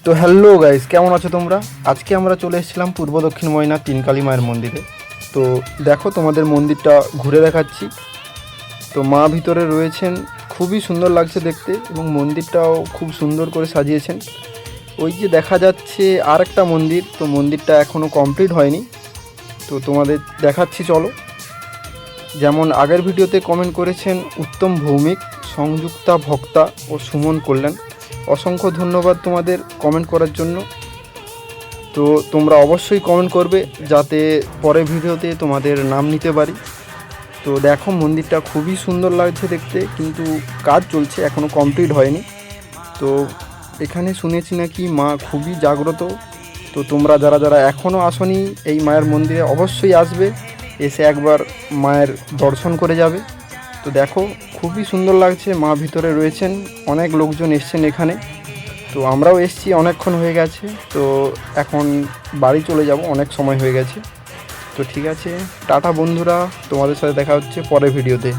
তো hello guys, কেমন আছো তোমরা? আজকে আমরা চলে এসেছিলাম পূর্ব দক্ষিণ ময়না তিনকালী মায়ের মন্দিরে। তো দেখো, তোমাদের মন্দিরটা ঘুরে দেখাচ্ছি। তো মা ভিতরে রয়েছেন, খুবই সুন্দর লাগছে দেখতে এবং মন্দিরটাও খুব সুন্দর করে সাজিয়েছেন। ওই যে দেখা যাচ্ছে আর একটা মন্দির, তো মন্দিরটা এখনও কমপ্লিট হয়নি। তো তোমাদের দেখাচ্ছি, চলো। যেমন আগের ভিডিওতে কমেন্ট করেছেন উত্তম ভৌমিক, সংযুক্তা ভক্তা ও সুমন কল্যাণ। অসংখ্য ধন্যবাদ তোমাদের কমেন্ট করার জন্য। তো তোমরা অবশ্যই কমেন্ট করবে যাতে পরের ভিডিওতে তোমাদের নাম নিতে পারি। তো দেখো, মন্দিরটা খুবই সুন্দর লাগছে দেখতে, কিন্তু কাজ চলছে, এখনও কমপ্লিট হয়নি। তো এখানে শুনেছি নাকি মা খুবই জাগ্রত। তো তোমরা যারা যারা এখনও আসনি এই মায়ের মন্দিরে অবশ্যই আসবে, এসে একবার মায়ের দর্শন করে যাবে। তো দেখো, খুবই সুন্দর লাগছে, মা ভিতরে রয়েছেন, অনেক লোকজন এসছেন এখানে। তো আমরাও এসছি, অনেকক্ষণ হয়ে গেছে। তো এখন বাড়ি চলে যাব, অনেক সময় হয়ে গেছে। তো ঠিক আছে, টাটা বন্ধুরা, তোমাদের সাথে দেখা হচ্ছে পরের ভিডিওতে।